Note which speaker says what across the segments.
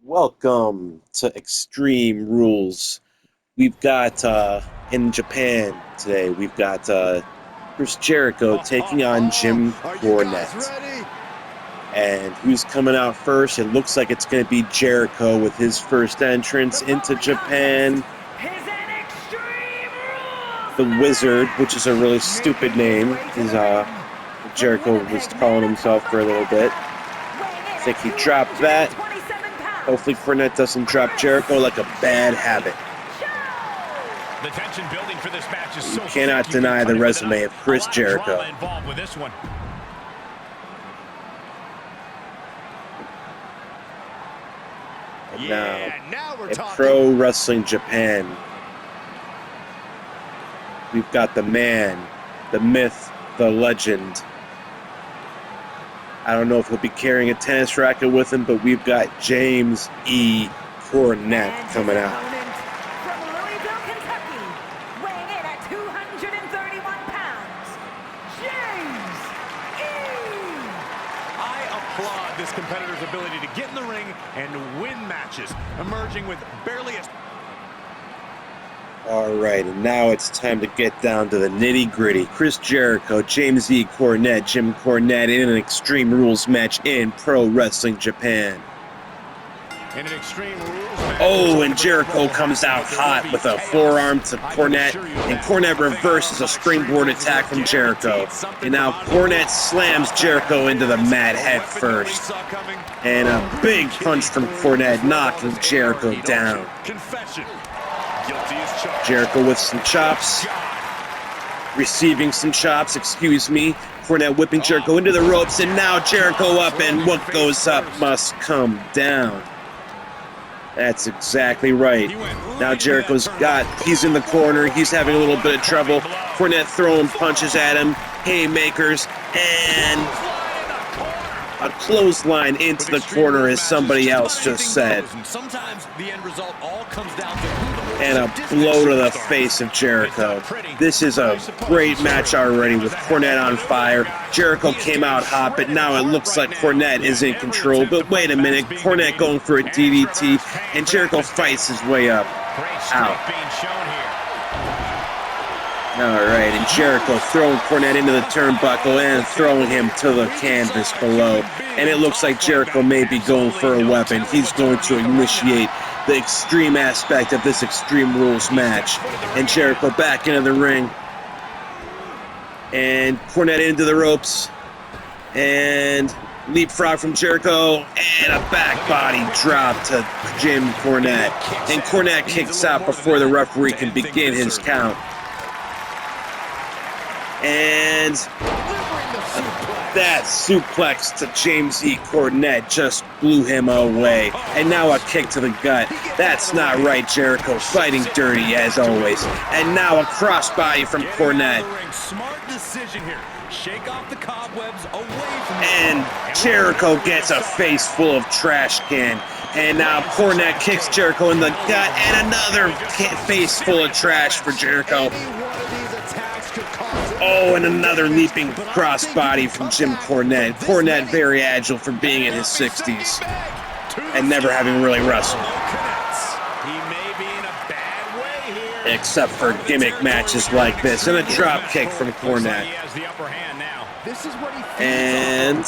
Speaker 1: Welcome to Extreme Rules. We've got in Japan today, we've got Chris Jericho taking on Jim
Speaker 2: Are you guys
Speaker 1: Cornette.
Speaker 2: ready?
Speaker 1: And who's coming out first? It looks like it's going to be Jericho with his first entrance into Japan. The Wizard, which is a really stupid name, is Jericho was calling himself for a little bit. I think he dropped that. Hopefully Cornette doesn't drop Jericho like a bad habit.
Speaker 3: The tension building for this match is
Speaker 1: you cannot deny the resume of Chris Jericho. And now at Pro Wrestling Japan, we've got the man, the myth, the legend. I don't know if he'll be carrying a tennis racket with him, but we've got James E. Cornette coming out.
Speaker 4: From Louisville, Kentucky, weighing in at 231 pounds, James E.
Speaker 3: I applaud this competitor's ability to get in the ring and win matches, emerging with barely a...
Speaker 1: All right, and now it's time to get down to the nitty-gritty. Chris Jericho, James E. Cornette, Jim Cornette in an Extreme Rules match in Pro Wrestling Japan.
Speaker 3: In an Extreme Rules match,
Speaker 1: and Jericho comes out hot with a forearm to Cornette, and Cornette reverses a springboard attack from Jericho. And now Cornette slams Jericho into the mat head first. And a big punch from Cornette knocking Jericho down. Jericho with some chops. Receiving some chops, excuse me. Cornette whipping Jericho into the ropes, and now Jericho up, and what goes up must come down. That's exactly right. Now Jericho's he's in the corner, he's having a little bit of trouble. Cornette throwing punches at him, haymakers, and a clothesline into the corner, as somebody else just said. And a blow to the face of Jericho. This is a great match already with Cornette on fire. Jericho came out hot, but now it looks like Cornette is in control. But wait a minute, Cornette going for a DDT, and Jericho fights his way up. All right, and Jericho throwing Cornette into the turnbuckle and throwing him to the canvas below. And it looks like Jericho may be going for a weapon. He's going to initiate the extreme aspect of this Extreme Rules match. And Jericho back into the ring. And Cornette into the ropes. And leapfrog from Jericho. And a back body drop to Jim Cornette. And Cornette kicks out before the referee can begin his count. And that suplex to James E. Cornette just blew him away. And now a kick to the gut. That's not right, Jericho. Fighting dirty as always. And now a crossbody from Cornette.
Speaker 3: Smart decision here. Shake off the cobwebs away from
Speaker 1: and Jericho gets a face full of trash can. And now Cornette kicks Jericho in the gut. And another face full of trash for Jericho. And another leaping crossbody from Jim Cornette. Cornette very agile for being in his 60s and never having really wrestled.
Speaker 3: He may be in a bad way here.
Speaker 1: Except for gimmick matches like this. And a drop kick from Cornette. And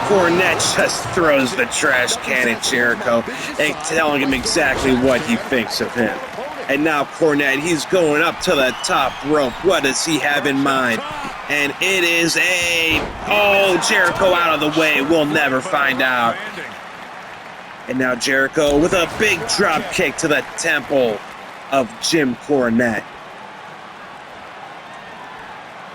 Speaker 1: Cornette just throws the trash can at Jericho, telling him exactly what he thinks of him. And now Cornette, he's going up to the top rope. What does he have in mind? And it is Jericho out of the way. We'll never find out. And now Jericho with a big drop kick to the temple of Jim Cornette.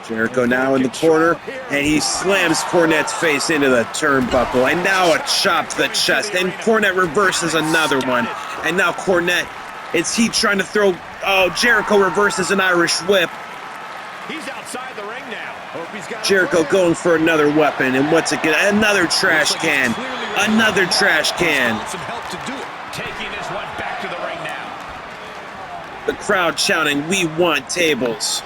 Speaker 1: Jericho now in the corner, and he slams Cornette's face into the turnbuckle. And now a chop to the chest, and Cornette reverses another one. And now Cornette, is he trying to throw... Jericho reverses an Irish whip.
Speaker 3: He's outside the ring now.
Speaker 1: Jericho going for another weapon, and what's it get? Another trash can. Another trash can.
Speaker 3: Some help to do it. Taking this one back to the ring now.
Speaker 1: The crowd shouting, "We want tables."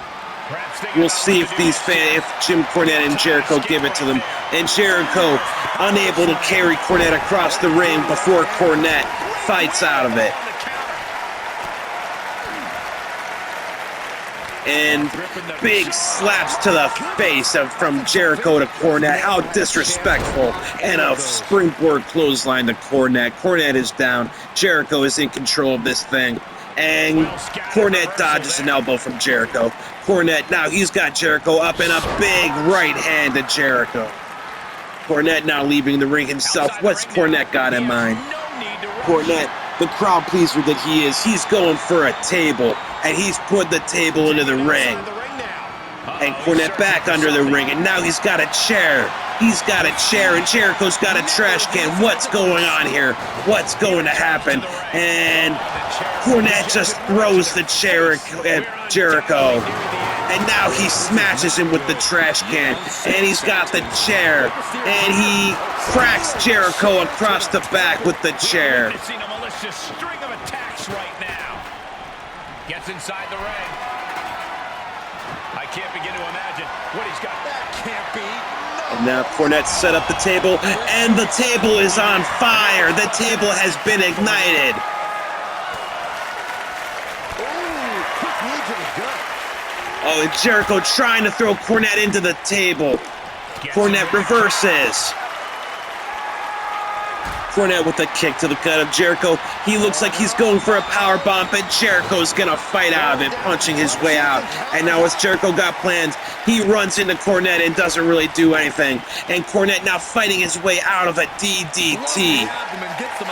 Speaker 1: We'll see if if Jim Cornette and Jericho give it to them. And Jericho unable to carry Cornette across the ring before Cornette fights out of it. And big slaps to the face from Jericho to Cornette. How disrespectful. And a springboard clothesline to Cornette. Cornette is down. Jericho is in control of this thing. And Cornette dodges an elbow from Jericho. Cornette, now he's got Jericho up in a big right hand to Jericho. Cornette now leaving the ring himself. What's Cornette got in mind? Cornette, the crowd pleaser that he is, he's going for a table. And he's put the table into the ring. And Cornette back under the ring. And now he's got a chair. He's got a chair. And Jericho's got a trash can. What's going on here? What's going to happen? And Cornette just throws the chair at Jericho. And now he smashes him with the trash can. And he's got the chair. And he cracks Jericho across the back with the chair.
Speaker 3: Gets inside the ring. I can't begin to imagine what he's got. That can't be. No.
Speaker 1: And now Cornette set up the table, and the table is on fire. The table has been ignited.
Speaker 3: Ooh, quick knee to the gut.
Speaker 1: Oh, and Jericho trying to throw Cornette into the table. Cornette reverses. Cornette with a kick to the gut of Jericho. He looks like he's going for a power bomb, but Jericho's gonna fight out of it, punching his way out. And now as Jericho got plans, he runs into Cornette and doesn't really do anything. And Cornette now fighting his way out of a DDT.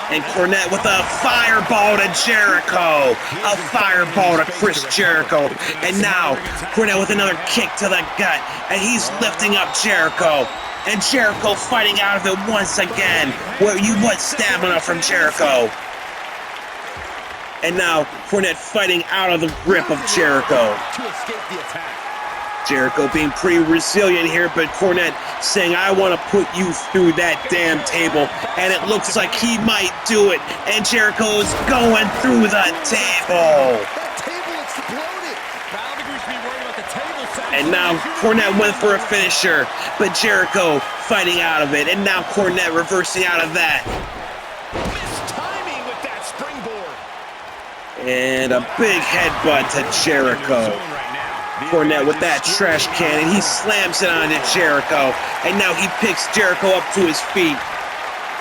Speaker 1: And Cornette with a fireball to Jericho. A fireball to Chris Jericho. And now Cornette with another kick to the gut. And he's lifting up Jericho. And Jericho fighting out of it once again. What stamina from Jericho. And now Cornette fighting out of the grip of Jericho.
Speaker 3: To escape the attack.
Speaker 1: Jericho being pretty resilient here, but Cornette saying, I want to put you through that damn table. And it looks like he might do it. And Jericho is going through the table.
Speaker 3: That table exploded. I don't think we should be worried about the table.
Speaker 1: And now Cornette went for a finisher, but Jericho fighting out of it. And now Cornette reversing out of that.
Speaker 3: Missed timing with that springboard.
Speaker 1: And a big headbutt to Jericho. Cornette with that trash can, and he slams it onto Jericho. And now he picks Jericho up to his feet.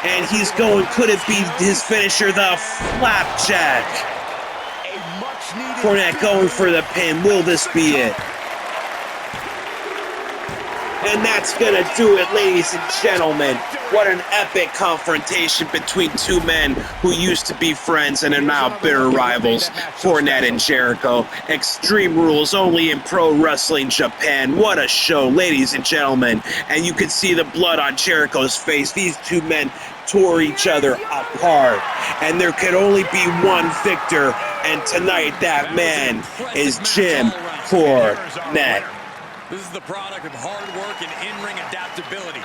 Speaker 1: And he's going, could it be his finisher, the flapjack? Cornette going for the pin. Will this be it? And that's going to do it, ladies and gentlemen. What an epic confrontation between two men who used to be friends and are now bitter rivals. Cornette and Jericho. Extreme Rules only in Pro Wrestling Japan. What a show, ladies and gentlemen. And you can see the blood on Jericho's face. These two men tore each other apart. And there could only be one victor. And tonight that man is Jim Cornette.
Speaker 3: This is the product of hard work and in-ring adaptability.